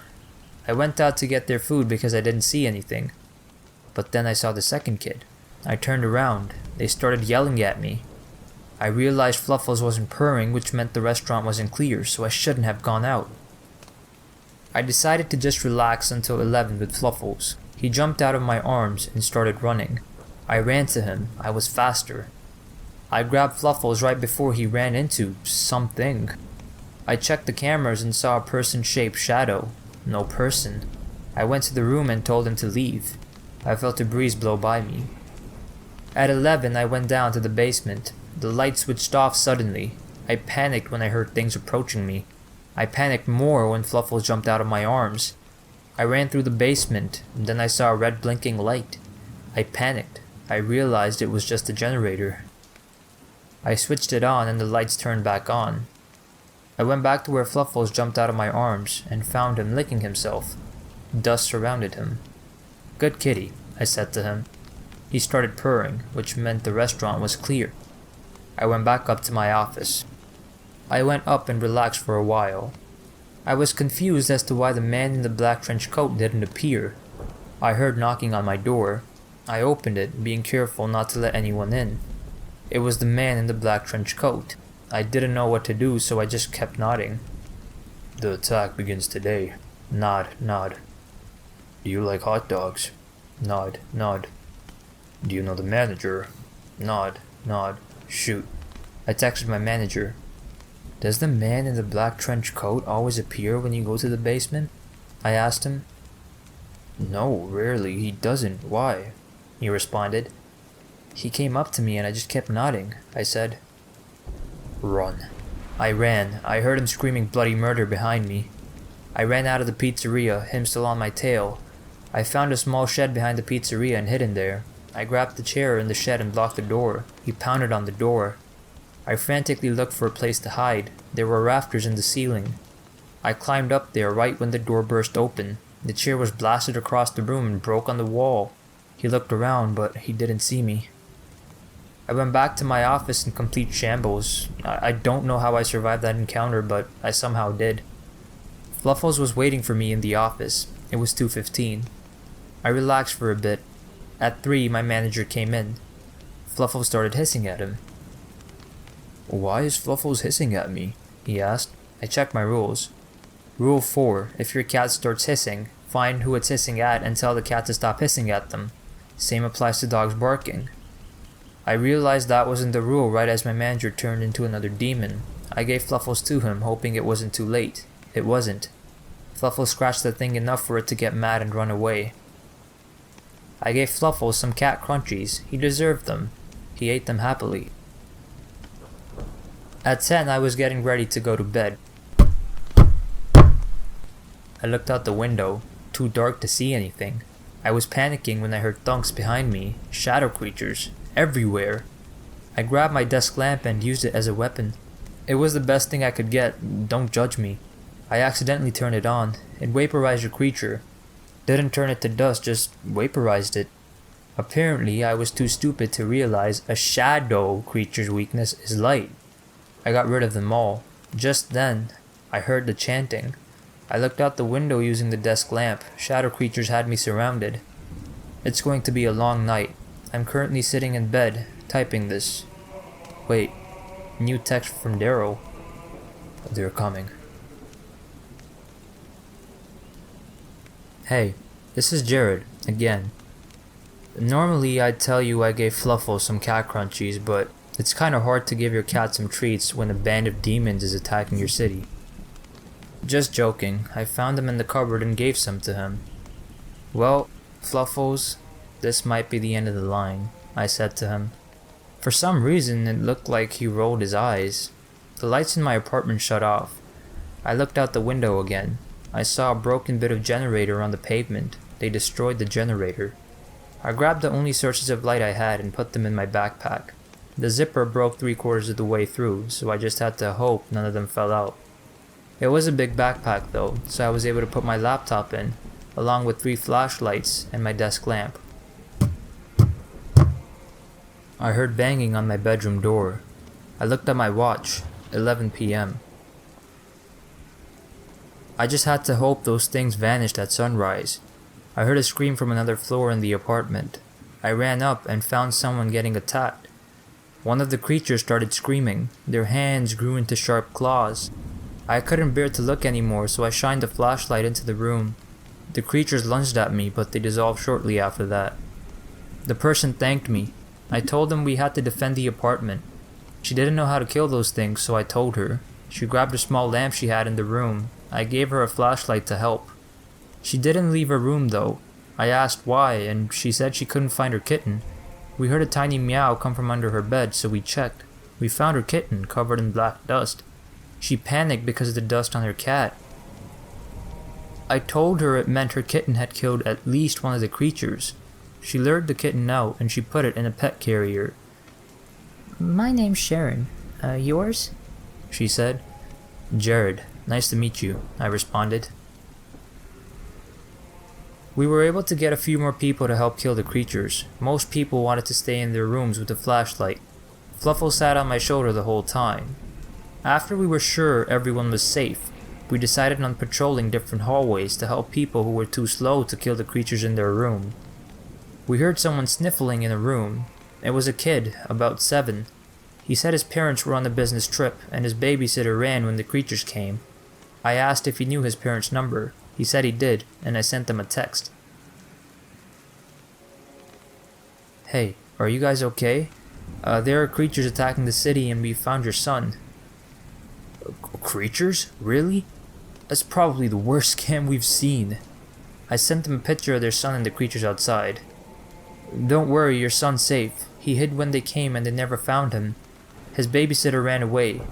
I went out to get their food because I didn't see anything. But then I saw the second kid. I turned around. They started yelling at me. I realized Fluffles wasn't purring, which meant the restaurant wasn't clear, so I shouldn't have gone out. I decided to just relax until 11 with Fluffles. He jumped out of my arms and started running. I ran to him. I was faster. I grabbed Fluffles right before he ran into something. I checked the cameras and saw a person-shaped shadow. No person. I went to the room and told him to leave. I felt a breeze blow by me. At 11, I went down to the basement. The light switched off suddenly. I panicked when I heard things approaching me. I panicked more when Fluffles jumped out of my arms. I ran through the basement, and then I saw a red blinking light. I panicked. I realized it was just a generator. I switched it on and the lights turned back on. I went back to where Fluffles jumped out of my arms and found him licking himself. Dust surrounded him. "Good kitty," I said to him. He started purring, which meant the restaurant was clear. I went back up to my office. I went up and relaxed for a while. I was confused as to why the man in the black trench coat didn't appear. I heard knocking on my door. I opened it, being careful not to let anyone in. It was the man in the black trench coat. I didn't know what to do, so I just kept nodding. The attack begins today. Nod, nod. Do you like hot dogs? Nod, nod. Do you know the manager? Nod, nod. Shoot. I texted my manager. "Does the man in the black trench coat always appear when you go to the basement?" I asked him. "No, rarely. He doesn't. Why?" he responded. "He came up to me and I just kept nodding," I said. Run. I ran. I heard him screaming bloody murder behind me. I ran out of the pizzeria, him still on my tail. I found a small shed behind the pizzeria and hid in there. I grabbed the chair in the shed and locked the door. He pounded on the door. I frantically looked for a place to hide. There were rafters in the ceiling. I climbed up there right when the door burst open. The chair was blasted across the room and broke on the wall. He looked around, but he didn't see me. I went back to my office in complete shambles. I don't know how I survived that encounter, but I somehow did. Fluffles was waiting for me in the office. It was 2:15. I relaxed for a bit. At 3, my manager came in. Fluffles started hissing at him. Why is Fluffles hissing at me? He asked. I checked my rules. Rule 4. If your cat starts hissing, find who it's hissing at and tell the cat to stop hissing at them. Same applies to dogs barking. I realized that wasn't the rule right as my manager turned into another demon. I gave Fluffles to him, hoping it wasn't too late. It wasn't. Fluffles scratched the thing enough for it to get mad and run away. I gave Fluffles some cat crunchies. He deserved them. He ate them happily. At 10, I was getting ready to go to bed. I looked out the window, too dark to see anything. I was panicking when I heard thunks behind me, shadow creatures, everywhere. I grabbed my desk lamp and used it as a weapon. It was the best thing I could get, don't judge me. I accidentally turned it on. It vaporized a creature. Didn't turn it to dust, just vaporized it. Apparently, I was too stupid to realize a shadow creature's weakness is light. I got rid of them all. Just then, I heard the chanting. I looked out the window using the desk lamp. Shadow creatures had me surrounded. It's going to be a long night. I'm currently sitting in bed, typing this. Wait, new text from Daryl. They're coming. Hey, this is Jared, again. Normally I'd tell you I gave Fluffles some cat crunchies, but it's kinda hard to give your cat some treats when a band of demons is attacking your city. Just joking, I found them in the cupboard and gave some to him. Well, Fluffles, this might be the end of the line, I said to him. For some reason, it looked like he rolled his eyes. The lights in my apartment shut off. I looked out the window again. I saw a broken bit of generator on the pavement. They destroyed the generator. I grabbed the only sources of light I had and put them in my backpack. The zipper broke 3/4 of the way through, so I just had to hope none of them fell out. It was a big backpack though, so I was able to put my laptop in, along with 3 flashlights and my desk lamp. I heard banging on my bedroom door. I looked at my watch, 11 p.m. I just had to hope those things vanished at sunrise. I heard a scream from another floor in the apartment. I ran up and found someone getting attacked. One of the creatures started screaming. Their hands grew into sharp claws. I couldn't bear to look anymore, so I shined a flashlight into the room. The creatures lunged at me, but they dissolved shortly after that. The person thanked me. I told them we had to defend the apartment. She didn't know how to kill those things, so I told her. She grabbed a small lamp she had in the room. I gave her a flashlight to help. She didn't leave her room though. I asked why, and she said she couldn't find her kitten. We heard a tiny meow come from under her bed, so we checked. We found her kitten covered in black dust. She panicked because of the dust on her cat. I told her it meant her kitten had killed at least one of the creatures. She lured the kitten out and she put it in a pet carrier. My name's Sharon. Yours? She said. Jared, nice to meet you, I responded. We were able to get a few more people to help kill the creatures. Most people wanted to stay in their rooms with a flashlight. Fluffle sat on my shoulder the whole time. After we were sure everyone was safe, we decided on patrolling different hallways to help people who were too slow to kill the creatures in their room. We heard someone sniffling in a room. It was a kid, about 7. He said his parents were on a business trip and his babysitter ran when the creatures came. I asked if he knew his parents' number. He said he did, and I sent them a text. Hey, are you guys okay? There are creatures attacking the city and we found your son. Creatures? Really? That's probably the worst scam we've seen. I sent them a picture of their son and the creatures outside. Don't worry, your son's safe. He hid when they came and they never found him. His babysitter ran away.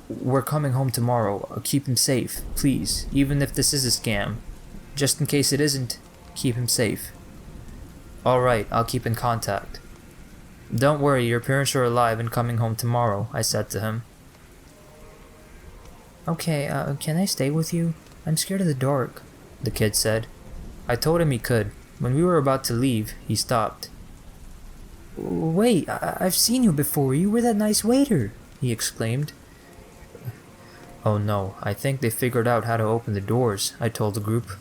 We're coming home tomorrow. Keep him safe, please, even if this is a scam. Just in case it isn't, keep him safe. Alright, I'll keep in contact. Don't worry, your parents are alive and coming home tomorrow, I said to him. Okay, can I stay with you? I'm scared of the dark, the kid said. I told him he could. When we were about to leave, he stopped. Wait, I've seen you before. You were that nice waiter, he exclaimed. Oh no, I think they figured out how to open the doors, I told the group.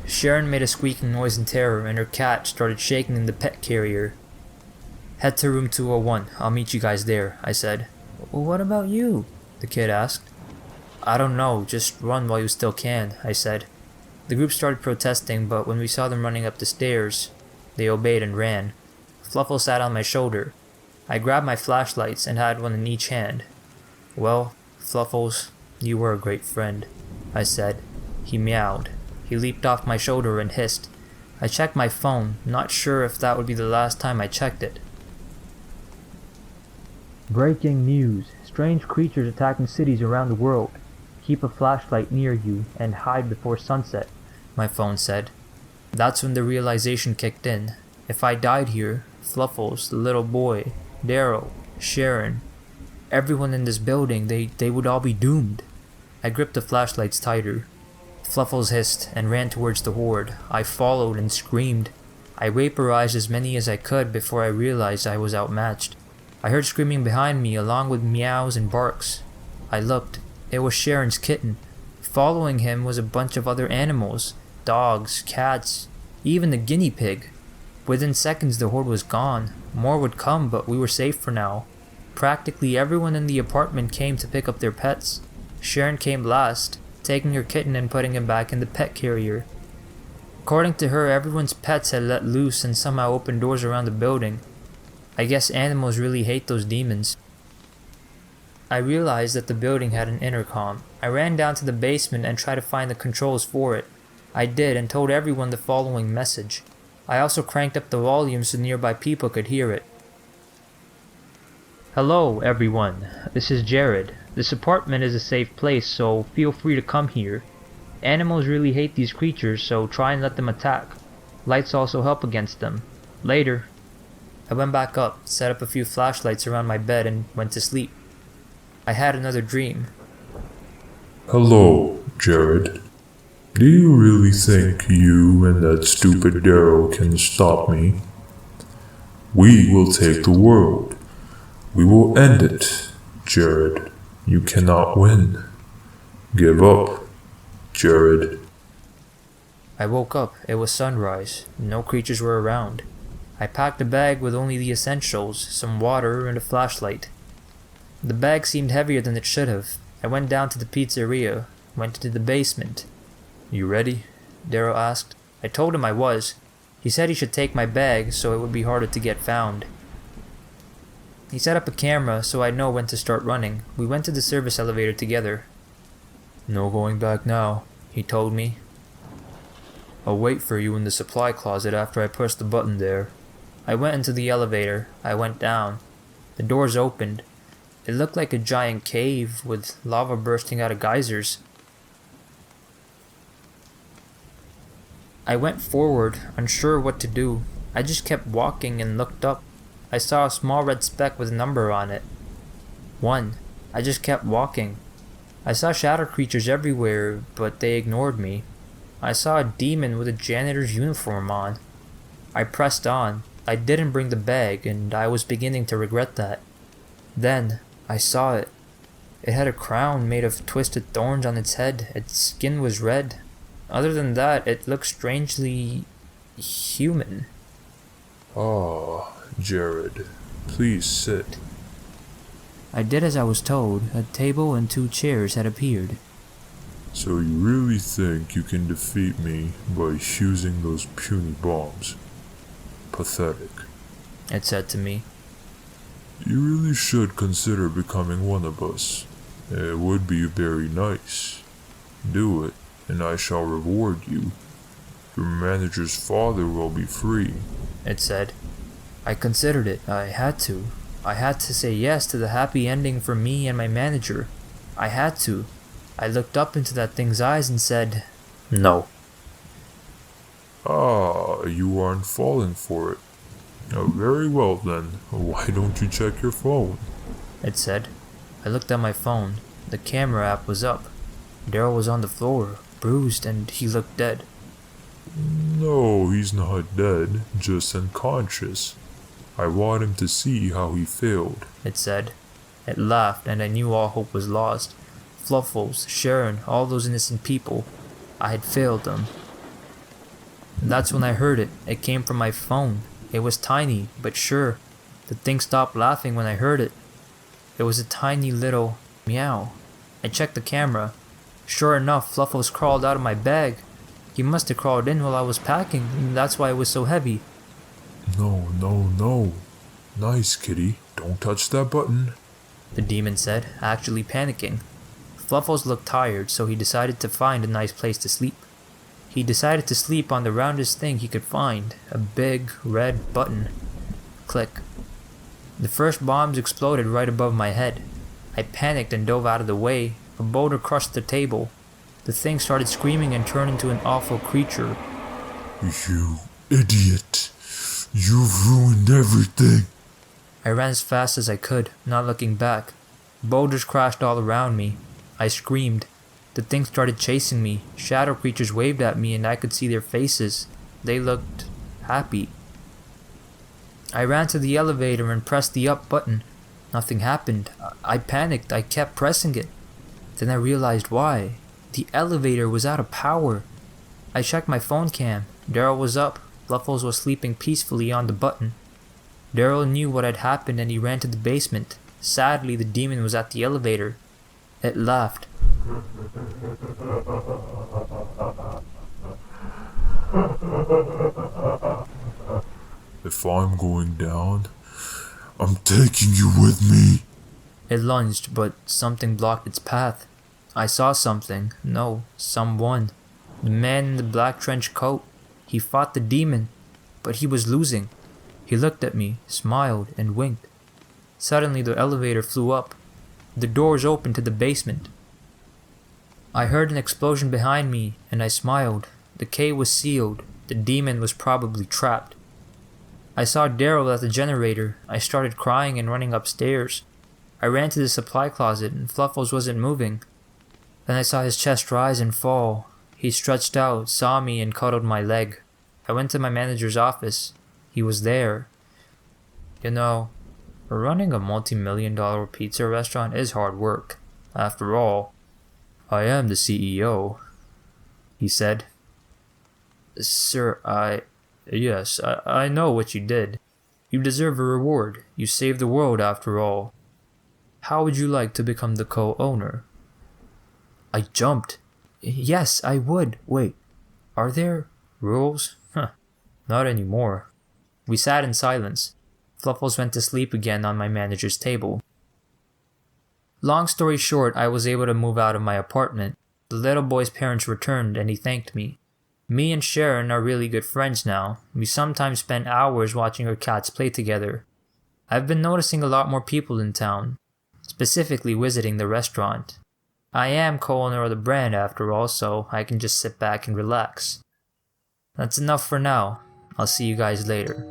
Sharon made a squeaking noise in terror and her cat started shaking in the pet carrier. Head to room 201, I'll meet you guys there, I said. What about you? The kid asked. I don't know, just run while you still can, I said. The group started protesting, but when we saw them running up the stairs, they obeyed and ran. Fluffle sat on my shoulder. I grabbed my flashlights and had one in each hand. Well, Fluffles, you were a great friend, I said. He meowed. He leaped off my shoulder and hissed. I checked my phone, not sure if that would be the last time I checked it. Breaking news. Strange creatures attacking cities around the world. Keep a flashlight near you and hide before sunset, my phone said. That's when the realization kicked in. If I died here, Fluffles, the little boy, Daryl, Sharon, everyone in this building, they would all be doomed. I gripped the flashlights tighter. Fluffles hissed and ran towards the horde. I followed and screamed. I vaporized as many as I could before I realized I was outmatched. I heard screaming behind me along with meows and barks. I looked. It was Sharon's kitten. Following him was a bunch of other animals. Dogs, cats, even the guinea pig. Within seconds the horde was gone. More would come, but we were safe for now. Practically everyone in the apartment came to pick up their pets. Sharon came last, taking her kitten and putting him back in the pet carrier. According to her, everyone's pets had let loose and somehow opened doors around the building. I guess animals really hate those demons. I realized that the building had an intercom. I ran down to the basement and tried to find the controls for it. I did and told everyone the following message. I also cranked up the volume so nearby people could hear it. Hello everyone, this is Jared. This apartment is a safe place, so feel free to come here. Animals really hate these creatures, so try and let them attack. Lights also help against them. Later. I went back up, set up a few flashlights around my bed and went to sleep. I had another dream. Hello, Jared. Do you really think you and that stupid Daryl can stop me? We will take the world. We will end it, Jared. You cannot win. Give up, Jared. I woke up. It was sunrise. No creatures were around. I packed a bag with only the essentials, some water and a flashlight. The bag seemed heavier than it should have. I went down to the pizzeria, went into the basement. You ready? Daryl asked. I told him I was. He said he should take my bag so it would be harder to get found. He set up a camera so I'd know when to start running. We went to the service elevator together. No going back now, he told me. I'll wait for you in the supply closet after I push the button there. I went into the elevator. I went down. The doors opened. It looked like a giant cave with lava bursting out of geysers. I went forward, unsure what to do. I just kept walking and looked up. I saw a small red speck with a number on it. 1. I just kept walking. I saw shadow creatures everywhere, but they ignored me. I saw a demon with a janitor's uniform on. I pressed on. I didn't bring the bag, and I was beginning to regret that. Then, I saw it. It had a crown made of twisted thorns on its head. Its skin was red. Other than that, it looked strangely human. Ah, Jared, please sit. I did as I was told. A table and 2 chairs had appeared. So you really think you can defeat me by using those puny bombs? Pathetic. It said to me. You really should consider becoming one of us. It would be very nice. Do it, and I shall reward you. Your manager's father will be free. It said. I considered it. I had to. I had to say yes to the happy ending for me and my manager. I had to. I looked up into that thing's eyes and said, no. Ah, you aren't falling for it. Very well then, why don't you check your phone? It said. I looked at my phone. The camera app was up. Daryl was on the floor, bruised, and he looked dead. No, he's not dead, just unconscious. I want him to see how he failed. It said. It laughed, and I knew all hope was lost. Fluffles, Sharon, all those innocent people. I had failed them. And that's when I heard it. It came from my phone. It was tiny, but sure. The thing stopped laughing when I heard it. It was a tiny little meow. I checked the camera. Sure enough, Fluffles crawled out of my bag. He must have crawled in while I was packing, and that's why it was so heavy. No, no, no. Nice, kitty. Don't touch that button. The demon said, actually panicking. Fluffles looked tired, so he decided to find a nice place to sleep. He decided to sleep on the roundest thing he could find, a big red button. Click. The first bombs exploded right above my head. I panicked and dove out of the way. A boulder crushed the table. The thing started screaming and turned into an awful creature. You idiot. You've ruined everything. I ran as fast as I could, not looking back. Boulders crashed all around me. I screamed. The thing started chasing me. Shadow creatures waved at me and I could see their faces. They looked happy. I ran to the elevator and pressed the up button. Nothing happened. I panicked. I kept pressing it. Then I realized why. The elevator was out of power. I checked my phone cam. Daryl was up. Fluffles was sleeping peacefully on the button. Daryl knew what had happened and he ran to the basement. Sadly, the demon was at the elevator. It laughed. If I'm going down, I'm taking you with me. It lunged, but something blocked its path. I saw something. No, someone. The man in the black trench coat. He fought the demon, but he was losing. He looked at me, smiled, and winked. Suddenly the elevator flew up. The doors opened to the basement. I heard an explosion behind me, and I smiled. The cave was sealed. The demon was probably trapped. I saw Daryl at the generator. I started crying and running upstairs. I ran to the supply closet, and Fluffles wasn't moving. Then I saw his chest rise and fall. He stretched out, saw me, and cuddled my leg. I went to my manager's office. He was there. You know, running a multi-million-dollar pizza restaurant is hard work. After all, I am the CEO, he said. Sir, Yes, I know what you did. You deserve a reward. You saved the world after all. How would you like to become the co-owner? I jumped. Yes, I would. Wait, are there rules? Not anymore. We sat in silence. Fluffles went to sleep again on my manager's table. Long story short, I was able to move out of my apartment. The little boy's parents returned and he thanked me. Me and Sharon are really good friends now. We sometimes spend hours watching our cats play together. I've been noticing a lot more people in town, specifically visiting the restaurant. I am co-owner of the brand after all, so I can just sit back and relax. That's enough for now. I'll see you guys later.